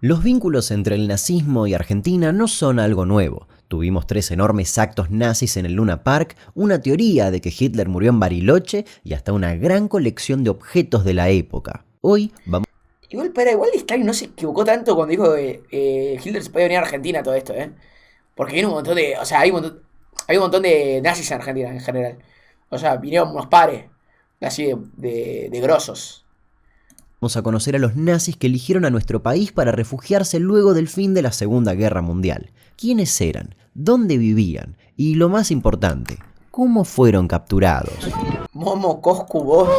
Los vínculos entre el nazismo y Argentina no son algo nuevo. Tuvimos 3 enormes actos nazis en el Luna Park, una teoría de que Hitler murió en Bariloche y hasta una gran colección de objetos de la época. Hoy vamos Igual Stalin no se equivocó tanto cuando dijo que Hitler se podía venir a Argentina todo esto, ¿eh? Porque viene un montón de. O sea, hay un montón de nazis en Argentina en general. O sea, vinieron unos pares, así de grosos. a conocer a los nazis que eligieron a nuestro país para refugiarse luego del fin de la Segunda Guerra Mundial. ¿Quiénes eran? ¿Dónde vivían? Y lo más importante, ¿cómo fueron capturados? Momo, Coscu, vos.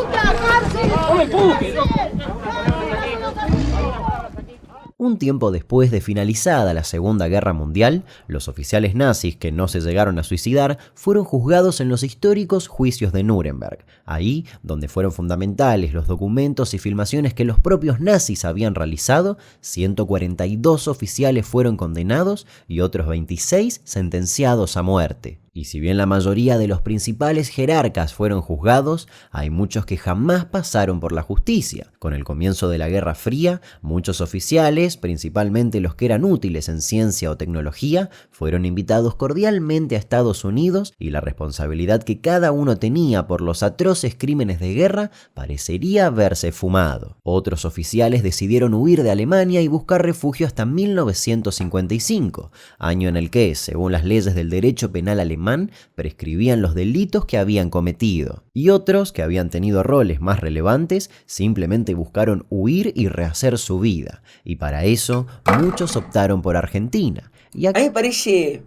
Un tiempo después de finalizada la Segunda Guerra Mundial, los oficiales nazis que no se llegaron a suicidar fueron juzgados en los históricos juicios de Nuremberg, ahí donde fueron fundamentales los documentos y filmaciones que los propios nazis habían realizado. 142 oficiales fueron condenados y otros 26 sentenciados a muerte. Y si bien la mayoría de los principales jerarcas fueron juzgados, hay muchos que jamás pasaron por la justicia. Con el comienzo de la Guerra Fría, muchos oficiales, principalmente los que eran útiles en ciencia o tecnología, fueron invitados cordialmente a Estados Unidos y la responsabilidad que cada uno tenía por los atroces crímenes de guerra parecería haberse fumado. Otros oficiales decidieron huir de Alemania y buscar refugio hasta 1955, año en el que, según las leyes del derecho penal alemán, prescribían los delitos que habían cometido, y otros, que habían tenido roles más relevantes, simplemente buscaron huir y rehacer su vida, y para eso muchos optaron por Argentina. A mí me parece.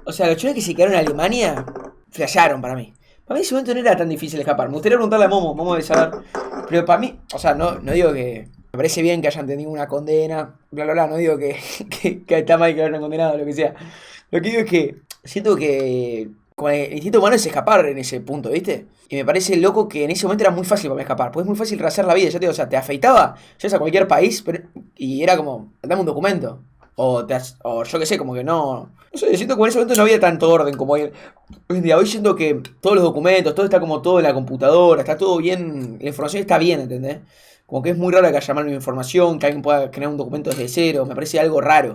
O sea, los chones que se quedaron en Alemania flasharon para mí. Para mí en ese momento no era tan difícil escapar. Me gustaría preguntarle a Momo debe saber. Pero para mí, o sea, no digo que. Me parece bien que hayan tenido una condena, bla, bla, bla. No digo que está mal que lo hayan condenado, lo que sea. Lo que digo es que siento que con el instinto humano es escapar en ese punto, ¿viste? Y me parece loco que en ese momento era muy fácil para mí escapar. Porque es muy fácil rehacer la vida, ya te digo, o sea, te afeitaba, llegas a cualquier país y era como, dame un documento. O yo qué sé, como que no. No sé, siento que en ese momento no había tanto orden como hoy en día. Hoy siento que todos los documentos, todo está como todo en la computadora, está todo bien, la información está bien, ¿entendés? Como que es muy raro que haya mal información, que alguien pueda crear un documento desde cero, me parece algo raro.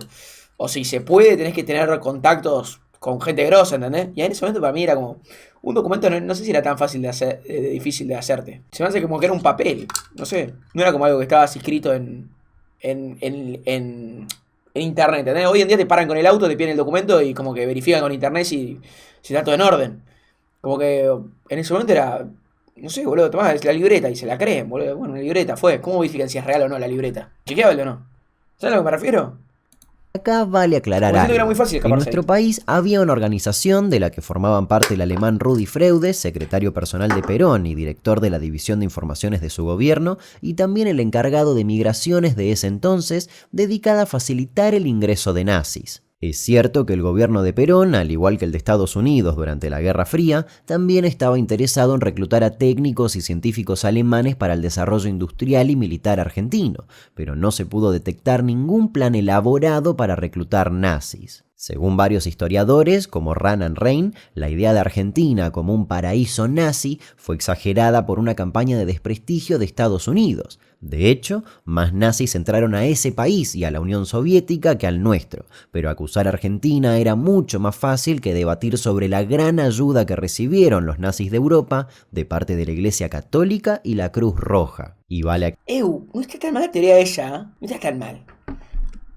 O si se puede, tenés que tener contactos con gente grosa, ¿entendés? Y en ese momento para mí era como. Un documento no sé si era tan fácil de hacer, difícil de hacerte. Se me hace como que era un papel, no sé. No era como algo que estabas escrito en internet, ¿entendés? Hoy en día te paran con el auto, te piden el documento y como que verifican con internet si está todo en orden. Como que en ese momento era. No sé, boludo, tomás la libreta y se la creen, boludo. Bueno, la libreta fue. ¿Cómo verifican si es real o no la libreta? ¿Chequeable o no? ¿Sabes a lo que me refiero? Acá vale aclarar Porque siento que era algo. muy fácil En escaparse nuestro ahí. país había una organización de la que formaban parte el alemán Rudi Freude, secretario personal de Perón y director de la División de Informaciones de su gobierno, y también el encargado de migraciones de ese entonces, dedicada a facilitar el ingreso de nazis. Es cierto que el gobierno de Perón, al igual que el de Estados Unidos durante la Guerra Fría, también estaba interesado en reclutar a técnicos y científicos alemanes para el desarrollo industrial y militar argentino, pero no se pudo detectar ningún plan elaborado para reclutar nazis. Según varios historiadores, como Ronan Rein, la idea de Argentina como un paraíso nazi fue exagerada por una campaña de desprestigio de Estados Unidos. De hecho, más nazis entraron a ese país y a la Unión Soviética que al nuestro, pero acusar a Argentina era mucho más fácil que debatir sobre la gran ayuda que recibieron los nazis de Europa de parte de la Iglesia Católica y la Cruz Roja. Y vale No está tan mal la teoría esa, ¿eh? No está tan mal.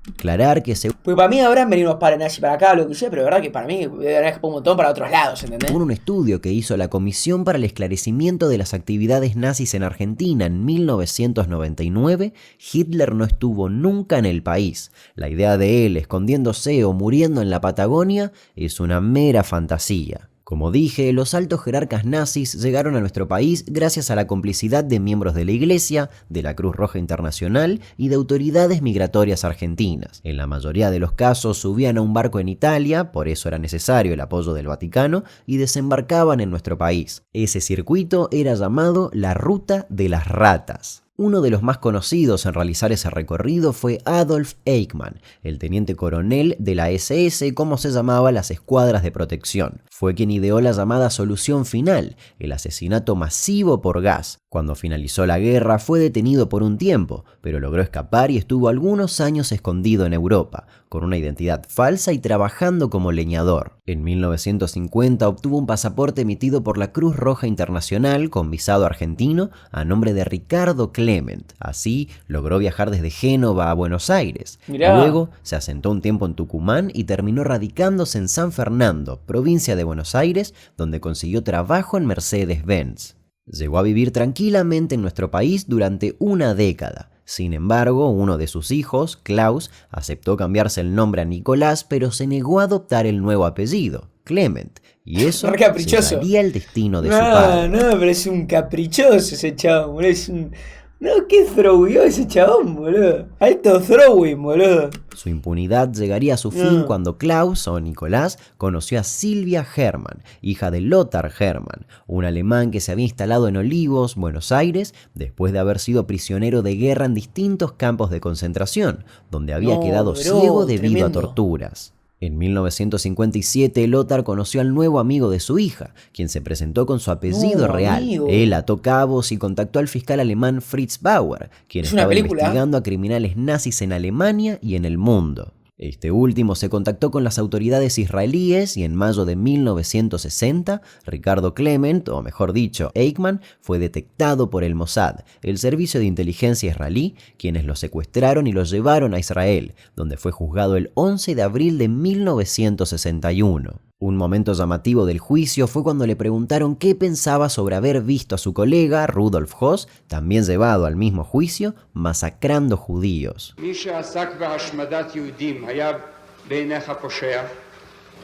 aclarar que Porque para mí habrán venido unos pares nazis para acá, lo que sea, pero de verdad que para mí deben haber escapado un montón para otros lados, ¿entendés? según un estudio que hizo la Comisión para el Esclarecimiento de las Actividades Nazis en Argentina en 1999, Hitler no estuvo nunca en el país. La idea de él escondiéndose o muriendo en la Patagonia es una mera fantasía. Como dije, los altos jerarcas nazis llegaron a nuestro país gracias a la complicidad de miembros de la Iglesia, de la Cruz Roja Internacional y de autoridades migratorias argentinas. En la mayoría de los casos subían a un barco en Italia, por eso era necesario el apoyo del Vaticano, y desembarcaban en nuestro país. Ese circuito era llamado la Ruta de las Ratas. Uno de los más conocidos en realizar ese recorrido fue Adolf Eichmann, el teniente coronel de la SS, como se llamaba las escuadras de protección. Fue quien ideó la llamada solución final, el asesinato masivo por gas. Cuando finalizó la guerra fue detenido por un tiempo, pero logró escapar y estuvo algunos años escondido en Europa, con una identidad falsa y trabajando como leñador. En 1950 obtuvo un pasaporte emitido por la Cruz Roja Internacional con visado argentino a nombre de Ricardo Clement. Así logró viajar desde Génova a Buenos Aires. Mirá. Luego se asentó un tiempo en Tucumán y terminó radicándose en San Fernando, provincia de Buenos Aires, donde consiguió trabajo en Mercedes-Benz. Llegó a vivir tranquilamente en nuestro país durante una década. Sin embargo, uno de sus hijos, Klaus, aceptó cambiarse el nombre a Nicolás, pero se negó a adoptar el nuevo apellido, Clement, y eso sería el destino de su padre. No, pero es un caprichoso ese chabón, boludo. Es un... No, qué throwió ese chabón, boludo. Alto throwing, boludo. Su impunidad llegaría a su fin cuando Klaus, o Nicolás, conoció a Silvia Hermann, hija de Lothar Hermann, un alemán que se había instalado en Olivos, Buenos Aires, después de haber sido prisionero de guerra en distintos campos de concentración, donde había quedado ciego debido a torturas. En 1957, Lothar conoció al nuevo amigo de su hija, quien se presentó con su apellido real. Amigo. Él ató cabos y contactó al fiscal alemán Fritz Bauer, quien estaba investigando a criminales nazis en Alemania y en el mundo. Este último se contactó con las autoridades israelíes y en mayo de 1960, Ricardo Clement, o mejor dicho, Eichmann, fue detectado por el Mossad, el servicio de inteligencia israelí, quienes lo secuestraron y lo llevaron a Israel, donde fue juzgado el 11 de abril de 1961. Un momento llamativo del juicio fue cuando le preguntaron qué pensaba sobre haber visto a su colega, Rudolf Höss, también llevado al mismo juicio, masacrando judíos.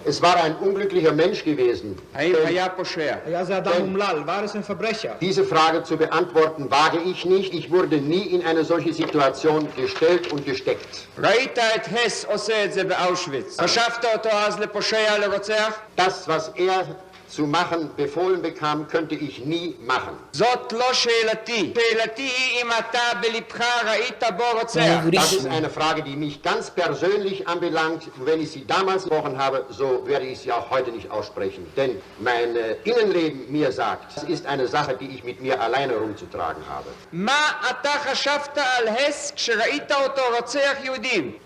Es war ein unglücklicher Mensch gewesen. Diese Frage zu beantworten wage ich nicht. Ich wurde nie in eine solche Situation gestellt und gesteckt. Das, was er zu machen befohlen bekam, könnte ich nie machen. Das ist eine Frage, die mich ganz persönlich anbelangt. Wenn ich sie damals gesprochen habe, so werde ich sie auch heute nicht aussprechen. Denn mein Innenleben mir sagt, es ist eine Sache, die ich mit mir alleine rumzutragen habe.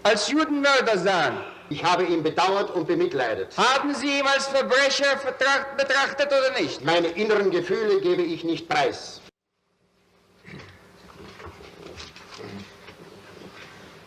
Als Judenmörder sahen. Ich habe ihn bedauert und bemitleidet. Haben Sie ihn als Verbrecher betrachtet oder nicht? Meine inneren Gefühle gebe ich nicht preis.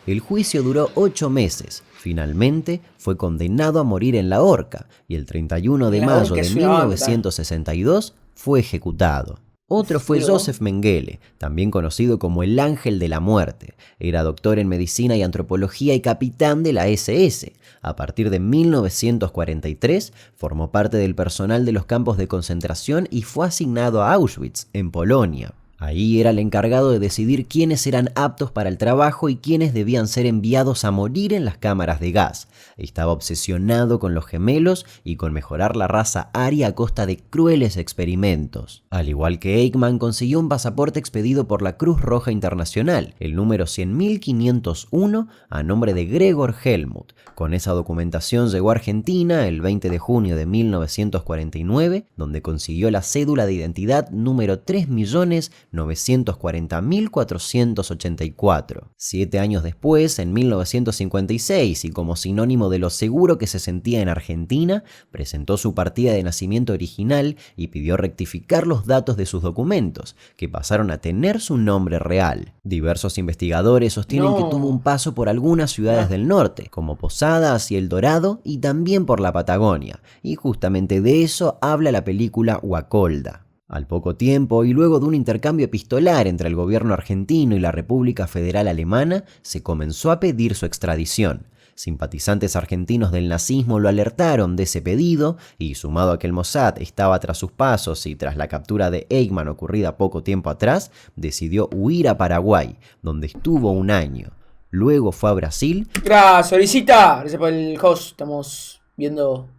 El juicio duró 8 meses. Finalmente fue condenado a morir en la horca y el 31 de mayo de 1962 fue ejecutado. Otro fue Joseph Mengele, también conocido como el Ángel de la Muerte. Era doctor en medicina y antropología y capitán de la SS. A partir de 1943 formó parte del personal de los campos de concentración y fue asignado a Auschwitz, en Polonia. Ahí era el encargado de decidir quiénes eran aptos para el trabajo y quiénes debían ser enviados a morir en las cámaras de gas. Estaba obsesionado con los gemelos y con mejorar la raza aria a costa de crueles experimentos. Al igual que Eichmann, consiguió un pasaporte expedido por la Cruz Roja Internacional, el número 100.501, a nombre de Gregor Helmut. Con esa documentación llegó a Argentina el 20 de junio de 1949, donde consiguió la cédula de identidad número 3.940.484. 7 años después, en 1956, y como sinónimo de lo seguro que se sentía en Argentina, presentó su partida de nacimiento original y pidió rectificar los datos de sus documentos, que pasaron a tener su nombre real. Diversos investigadores sostienen que tuvo un paso por algunas ciudades del norte, como Posadas y El Dorado, y también por la Patagonia, y justamente de eso habla la película Guacolda. Al poco tiempo, y luego de un intercambio epistolar entre el gobierno argentino y la República Federal Alemana, se comenzó a pedir su extradición. Simpatizantes argentinos del nazismo lo alertaron de ese pedido y, sumado a que el Mossad estaba tras sus pasos y tras la captura de Eichmann ocurrida poco tiempo atrás, decidió huir a Paraguay, donde estuvo un año. Luego fue a Brasil. Gracias, Orisita. Gracias por el host. Estamos viendo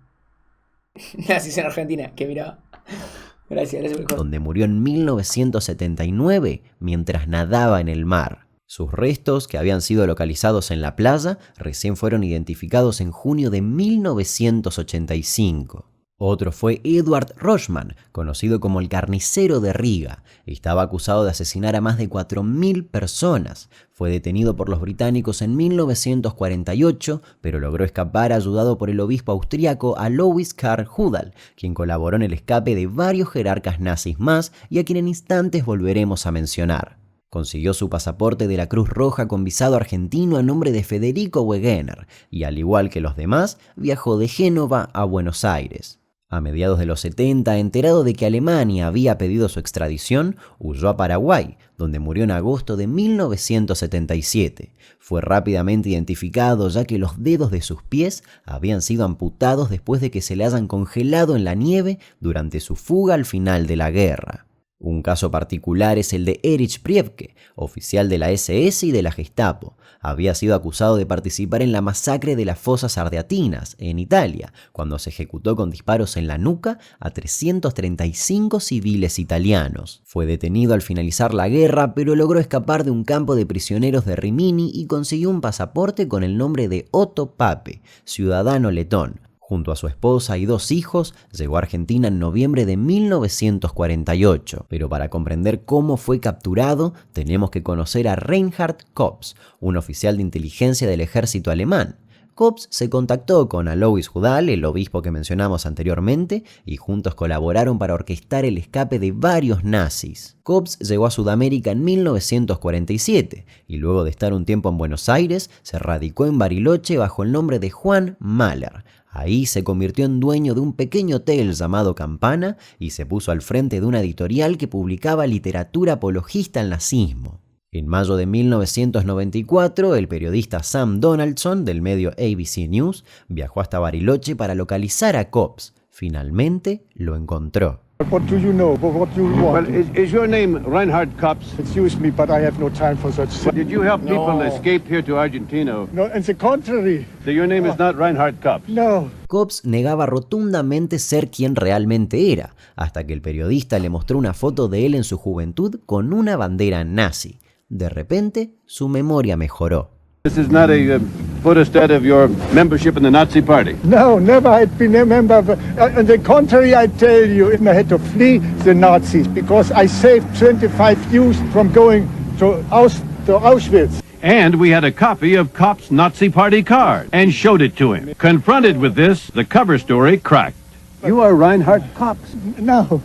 nazis en Argentina. Que mira. Gracias por el juego. Donde murió en 1979 mientras nadaba en el mar. Sus restos, que habían sido localizados en la playa, recién fueron identificados en junio de 1985. Otro fue Edward Rochman, conocido como el carnicero de Riga. Estaba acusado de asesinar a más de 4.000 personas. Fue detenido por los británicos en 1948, pero logró escapar ayudado por el obispo austríaco Alois Karl Hudal, quien colaboró en el escape de varios jerarcas nazis más y a quien en instantes volveremos a mencionar. Consiguió su pasaporte de la Cruz Roja con visado argentino a nombre de Federico Wegener y, al igual que los demás, viajó de Génova a Buenos Aires. A mediados de los 70, enterado de que Alemania había pedido su extradición, huyó a Paraguay, donde murió en agosto de 1977. Fue rápidamente identificado ya que los dedos de sus pies habían sido amputados después de que se le hayan congelado en la nieve durante su fuga al final de la guerra. Un caso particular es el de Erich Priebke, oficial de la SS y de la Gestapo. Había sido acusado de participar en la masacre de las fosas ardeatinas, en Italia, cuando se ejecutó con disparos en la nuca a 335 civiles italianos. Fue detenido al finalizar la guerra, pero logró escapar de un campo de prisioneros de Rimini y consiguió un pasaporte con el nombre de Otto Pape, ciudadano letón. Junto a su esposa y 2 hijos, llegó a Argentina en noviembre de 1948. Pero para comprender cómo fue capturado, tenemos que conocer a Reinhard Kops, un oficial de inteligencia del ejército alemán. Kops se contactó con Alois Hudal, el obispo que mencionamos anteriormente, y juntos colaboraron para orquestar el escape de varios nazis. Kops llegó a Sudamérica en 1947 y luego de estar un tiempo en Buenos Aires, se radicó en Bariloche bajo el nombre de Juan Mahler. Ahí se convirtió en dueño de un pequeño hotel llamado Campana y se puso al frente de una editorial que publicaba literatura apologista al nazismo. En mayo de 1994, el periodista Sam Donaldson del medio ABC News viajó hasta Bariloche para localizar a Kops. Finalmente lo encontró. What do you know? What do you want? Well, is your name Reinhard Kops? Excuse me, but I have no time for such things. Did you help people escape here to Argentina? No, on the contrary. So your name is not Reinhard Kops? No. Kops negaba rotundamente ser quien realmente era, hasta que el periodista le mostró una foto de él en su juventud con una bandera nazi. De repente, su memoria mejoró. This is not a photostat of your membership in the Nazi Party. No, never had been a member of... on the contrary, I tell you, I had to flee the Nazis because I saved 25 Jews from going to Auschwitz. And we had a copy of Kops' Nazi Party card and showed it to him. Confronted with this, the cover story cracked. You are Reinhard Kops. No.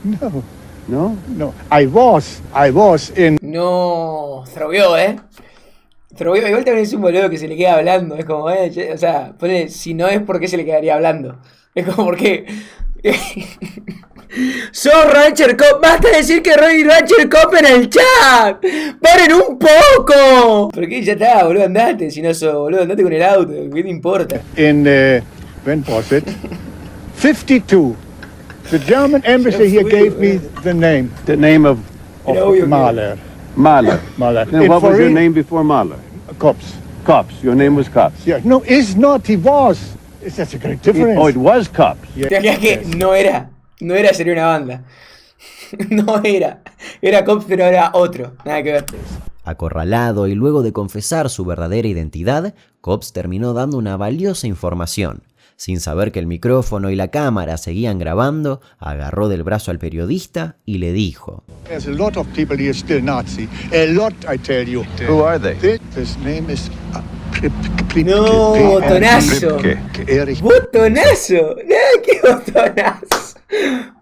No? No, I was in... No, Throbió, Throbió, igual también es un boludo que se le queda hablando. Es como, o sea, ponele, si no es porque se le quedaría hablando. Es como porque... ¡Sos Rancher Cop! ¡Basta de decir que Roy Rancher Cop en el chat! ¡Paren un poco! ¿Por qué? Ya está, boludo, andate. Si no sos, boludo, andate con el auto. ¿Qué te importa? In, when was it? 52. The German embassy here gave me the name. The name of Mahler. Mahler. Mahler. And what was your name before Mahler? Kops. Kops. Your name was Kops. Yeah, no, it's not. He was. That's a great difference. Oh, it was Kops. Te imaginas que no era, sería una banda. No era. Era Kops, pero era otro. Nada que ver. Acorralado y luego de confesar su verdadera identidad, Kops terminó dando una valiosa información. Sin saber que el micrófono y la cámara seguían grabando, agarró del brazo al periodista y le dijo: There's a lot of people here still Nazi. A lot, I tell you. Who are they? His name is No, botonazo. Botonazo. No, qué botonazo.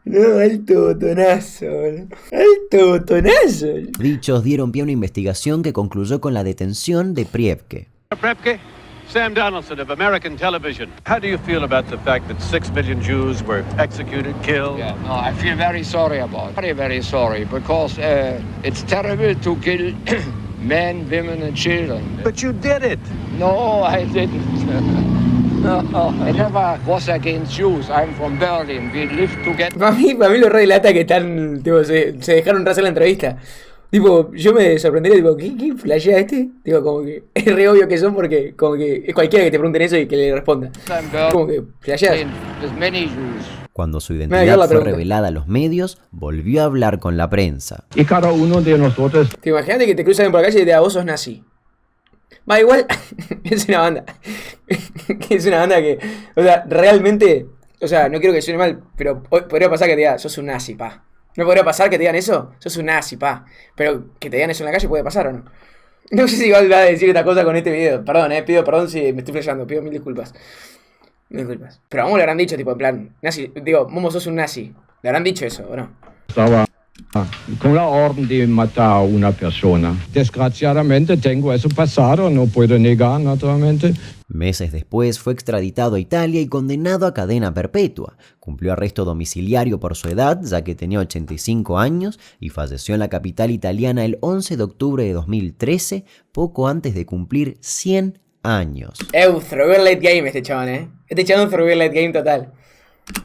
No, alto botonazo, boludo. Alto botonazo. Dichos dieron pie a una investigación que concluyó con la detención de Priebke. Priebke? Sam Donaldson of American Television. How do you feel about the fact that 6 million Jews were executed, killed? Yeah, no, I feel very sorry about it. Very, very sorry, because it's terrible to kill men, women and children. But you did it. No, I didn't. No, I never was against Jews. I'm from Berlin. We live together. Para mí lo re delata que están, tipo, se dejaron hacer la entrevista. Tipo, yo me sorprendería, tipo, ¿qué flashea este? Tipo, como que es re obvio que son porque como que es cualquiera que te pregunten eso y que le responda. Como que flashea. There's many Jews. Cuando su dio identidad la fue pregunta. revelada a los medios, volvió a hablar con la prensa. Y cada uno de nosotros Te imagínate que te cruzan por la calle y te digan, vos sos nazi. Va, igual, es una banda. Es una banda que, o sea, realmente, o sea, no quiero que suene mal, pero podría pasar que te digan, sos un nazi, pa. ¿No podría pasar que te digan eso? Sos un nazi, pa. Pero que te digan eso en la calle puede pasar, ¿o no? No sé si igual va a decir esta cosa con este video. Perdón, pido perdón si me estoy flasheando, pido mil disculpas. Mil disculpas. Pero a Momo le habrán dicho, tipo, en plan, nazi, digo, Momo sos un nazi. Le habrán dicho eso, ¿o no? estaba con la orden de matar a una persona. Desgraciadamente tengo eso pasado, no puedo negar, naturalmente. Meses después fue extraditado a Italia y condenado a cadena perpetua. Cumplió arresto domiciliario por su edad, ya que tenía 85 años, y falleció en la capital italiana el 11 de octubre de 2013, poco antes de cumplir 100 años. Throwback late game este chabón, Este chabón es un throwback late game total.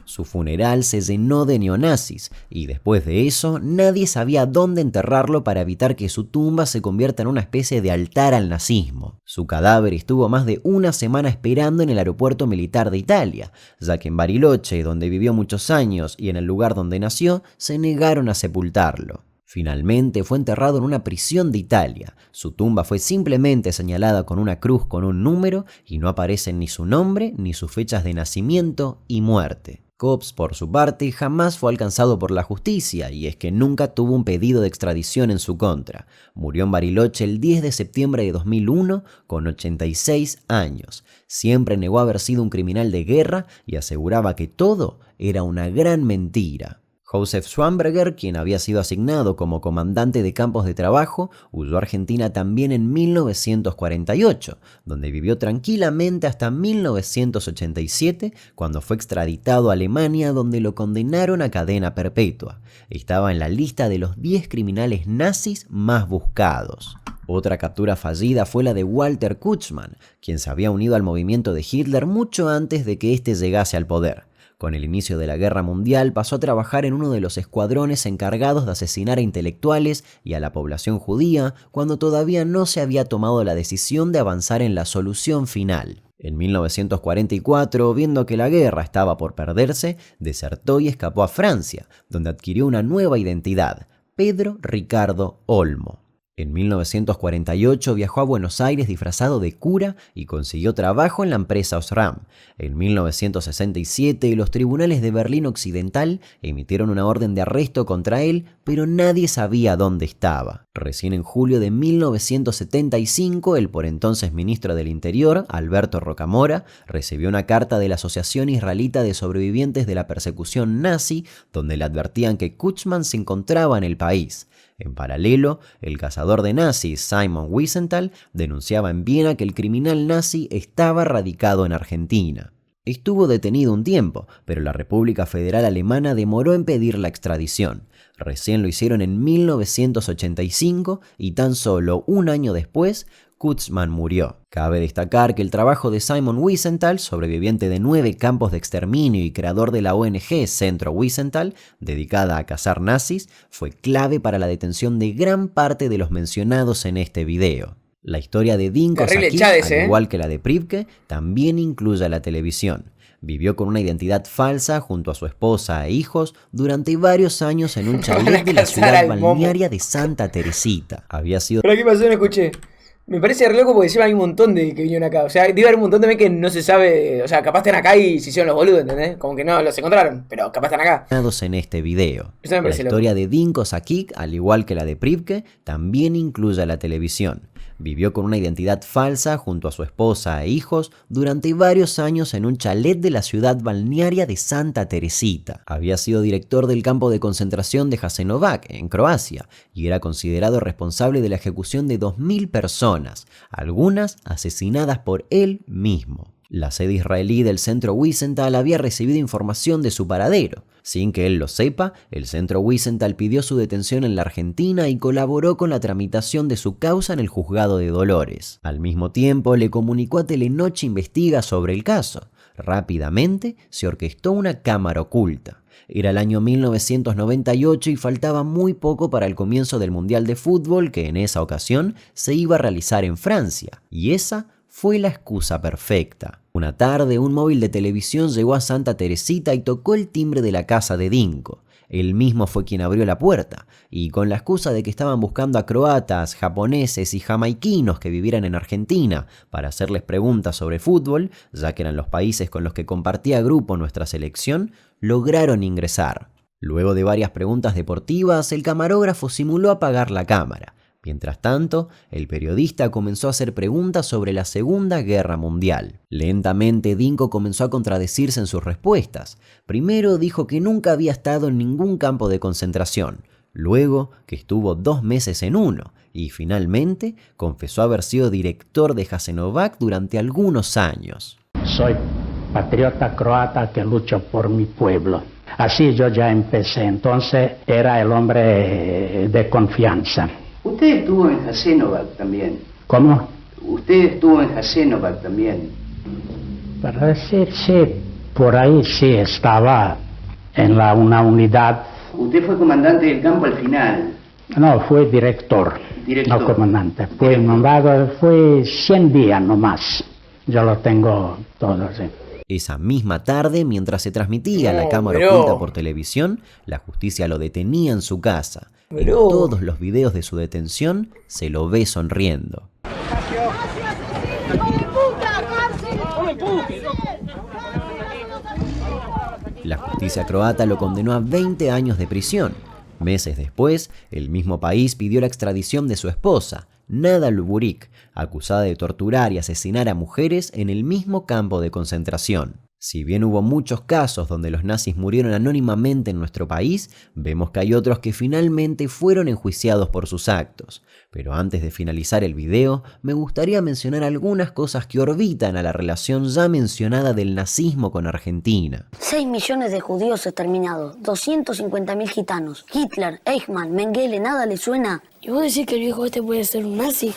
Su funeral se llenó de neonazis, y después de eso nadie sabía dónde enterrarlo para evitar que su tumba se convierta en una especie de altar al nazismo. Su cadáver estuvo más de una semana esperando en el aeropuerto militar de Italia, ya que en Bariloche, donde vivió muchos años, y en el lugar donde nació, se negaron a sepultarlo. Finalmente fue enterrado en una prisión de Italia. Su tumba fue simplemente señalada con una cruz con un número y no aparecen ni su nombre ni sus fechas de nacimiento y muerte. Copps, por su parte, jamás fue alcanzado por la justicia, y es que nunca tuvo un pedido de extradición en su contra. Murió en Bariloche el 10 de septiembre de 2001 con 86 años. Siempre negó haber sido un criminal de guerra y aseguraba que todo era una gran mentira. Josef Schwamberger, quien había sido asignado como comandante de campos de trabajo, huyó a Argentina también en 1948, donde vivió tranquilamente hasta 1987, cuando fue extraditado a Alemania, donde lo condenaron a cadena perpetua. Estaba en la lista de los 10 criminales nazis más buscados. Otra captura fallida fue la de Walter Kutschmann, quien se había unido al movimiento de Hitler mucho antes de que éste llegase al poder. Con el inicio de la Guerra Mundial pasó a trabajar en uno de los escuadrones encargados de asesinar a intelectuales y a la población judía cuando todavía no se había tomado la decisión de avanzar en la solución final. En 1944, viendo que la guerra estaba por perderse, desertó y escapó a Francia, donde adquirió una nueva identidad, Pedro Ricardo Olmo. En 1948 viajó a Buenos Aires disfrazado de cura y consiguió trabajo en la empresa Osram. En 1967 los tribunales de Berlín Occidental emitieron una orden de arresto contra él, pero nadie sabía dónde estaba. Recién en julio de 1975, el por entonces ministro del Interior, Alberto Rocamora, recibió una carta de la Asociación Israelita de Sobrevivientes de la Persecución Nazi, donde le advertían que Kutschmann se encontraba en el país. En paralelo, el cazador de nazis Simon Wiesenthal denunciaba en Viena que el criminal nazi estaba radicado en Argentina. Estuvo detenido un tiempo, pero la República Federal Alemana demoró en pedir la extradición. Recién lo hicieron en 1985 y tan solo un año después, Kutschmann murió. Cabe destacar que el trabajo de Simon Wiesenthal, sobreviviente de 9 campos de exterminio y creador de la ONG Centro Wiesenthal, dedicada a cazar nazis, fue clave para la detención de gran parte de los mencionados en este video. La historia de Dinko Šakić, al igual que la de Pripke, también incluye a la televisión. Vivió con una identidad falsa junto a su esposa e hijos durante varios años en un chalet de la ciudad balnearia de Santa Teresita. Había sido... ¿Pero qué pasó? No escuché. Me parece re loco porque encima hay un montón de que vinieron acá. O sea, debe haber un montón de que no se sabe. O sea, capaz están acá y se hicieron los boludos, ¿entendés? Como que no los encontraron, pero capaz están acá. En este video. La historia de Dinko Šakić, al igual que la de Pripke, también incluye a la televisión. Vivió con una identidad falsa junto a su esposa e hijos durante varios años en un chalet de la ciudad balnearia de Santa Teresita. Había sido director del campo de concentración de Jasenovac, en Croacia, y era considerado responsable de la ejecución de 2.000 personas, algunas asesinadas por él mismo. La sede israelí del Centro Wiesenthal había recibido información de su paradero. Sin que él lo sepa, el Centro Wiesenthal pidió su detención en la Argentina y colaboró con la tramitación de su causa en el juzgado de Dolores. Al mismo tiempo, le comunicó a Telenoche Investiga sobre el caso. Rápidamente se orquestó una cámara oculta. Era el año 1998 y faltaba muy poco para el comienzo del Mundial de Fútbol que en esa ocasión se iba a realizar en Francia. Y esa fue la excusa perfecta. Una tarde, un móvil de televisión llegó a Santa Teresita y tocó el timbre de la casa de Dinko. Él mismo fue quien abrió la puerta, y con la excusa de que estaban buscando a croatas, japoneses y jamaiquinos que vivieran en Argentina para hacerles preguntas sobre fútbol, ya que eran los países con los que compartía grupo nuestra selección, lograron ingresar. Luego de varias preguntas deportivas, el camarógrafo simuló apagar la cámara. Mientras tanto, el periodista comenzó a hacer preguntas sobre la Segunda Guerra Mundial. Lentamente, Dinko comenzó a contradecirse en sus respuestas. Primero dijo que nunca había estado en ningún campo de concentración, luego que estuvo 2 meses en uno, y finalmente confesó haber sido director de Jasenovac durante algunos años. Soy patriota croata que lucha por mi pueblo. Así yo ya empecé, entonces era el hombre de confianza. Usted estuvo en Jasenovac también. ¿Cómo? Usted estuvo en Jasenovac también. Para decir, sí, por ahí sí estaba en una unidad. Usted fue comandante del campo al final. No, fue director. No comandante. Fue nombrado, fue 100 días nomás. Yo lo tengo todo, sí. Esa misma tarde, mientras se transmitía la cámara oculta por televisión, la justicia lo detenía en su casa. En todos los videos de su detención se lo ve sonriendo. La justicia croata lo condenó a 20 años de prisión. Meses después, el mismo país pidió la extradición de su esposa, Nada Luburic, acusada de torturar y asesinar a mujeres en el mismo campo de concentración. Si bien hubo muchos casos donde los nazis murieron anónimamente en nuestro país, vemos que hay otros que finalmente fueron enjuiciados por sus actos. Pero antes de finalizar el video, me gustaría mencionar algunas cosas que orbitan a la relación ya mencionada del nazismo con Argentina. 6 millones de judíos exterminados, 250.000 gitanos, Hitler, Eichmann, Mengele, ¿nada le suena? ¿Y vos decís que el viejo este puede ser un nazi?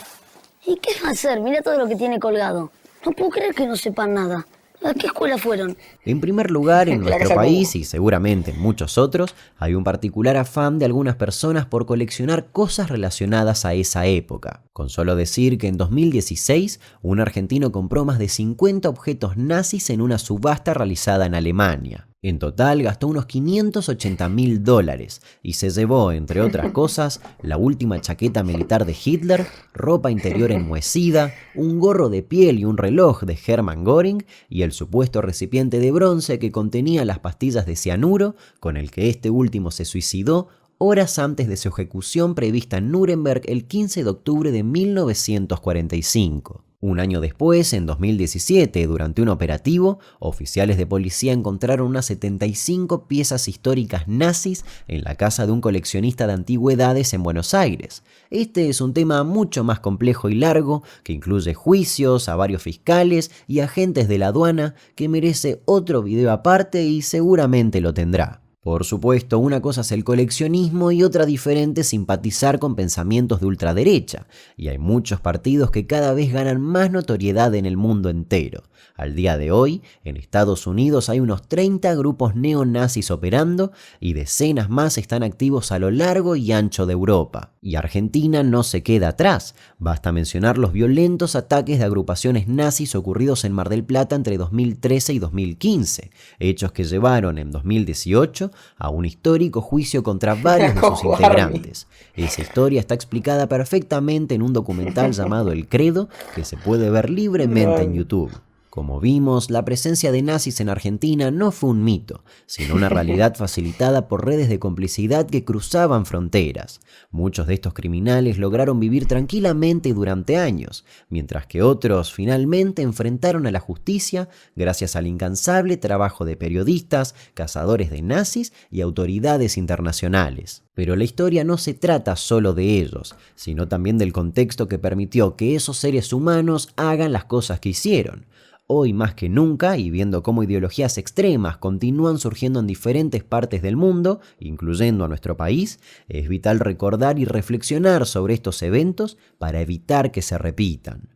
¿Y qué va a hacer? Mira todo lo que tiene colgado. No puedo creer que no sepan nada. ¿A qué escuela fueron? En primer lugar, en nuestro país y seguramente en muchos otros, hay un particular afán de algunas personas por coleccionar cosas relacionadas a esa época. Con solo decir que en 2016, un argentino compró más de 50 objetos nazis en una subasta realizada en Alemania. En total gastó unos $580.000 y se llevó, entre otras cosas, la última chaqueta militar de Hitler, ropa interior enmohecida, un gorro de piel y un reloj de Hermann Göring y el supuesto recipiente de bronce que contenía las pastillas de cianuro con el que este último se suicidó horas antes de su ejecución prevista en Nuremberg el 15 de octubre de 1945. Un año después, en 2017, durante un operativo, oficiales de policía encontraron unas 75 piezas históricas nazis en la casa de un coleccionista de antigüedades en Buenos Aires. Este es un tema mucho más complejo y largo, que incluye juicios a varios fiscales y agentes de la aduana, que merece otro video aparte y seguramente lo tendrá. Por supuesto, una cosa es el coleccionismo y otra diferente simpatizar con pensamientos de ultraderecha, y hay muchos partidos que cada vez ganan más notoriedad en el mundo entero. Al día de hoy, en Estados Unidos hay unos 30 grupos neonazis operando y decenas más están activos a lo largo y ancho de Europa. Y Argentina no se queda atrás. Basta mencionar los violentos ataques de agrupaciones nazis ocurridos en Mar del Plata entre 2013 y 2015, hechos que llevaron en 2018 a un histórico juicio contra varios de sus integrantes. Esa historia está explicada perfectamente en un documental llamado El Credo, que se puede ver libremente en YouTube. Como vimos, la presencia de nazis en Argentina no fue un mito, sino una realidad facilitada por redes de complicidad que cruzaban fronteras. Muchos de estos criminales lograron vivir tranquilamente durante años, mientras que otros finalmente enfrentaron a la justicia gracias al incansable trabajo de periodistas, cazadores de nazis y autoridades internacionales. Pero la historia no se trata solo de ellos, sino también del contexto que permitió que esos seres humanos hagan las cosas que hicieron. Hoy más que nunca, y viendo cómo ideologías extremas continúan surgiendo en diferentes partes del mundo, incluyendo a nuestro país, es vital recordar y reflexionar sobre estos eventos para evitar que se repitan.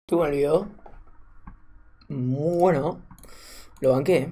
¿Tú me olvidó? Muy bueno. Lo banqué.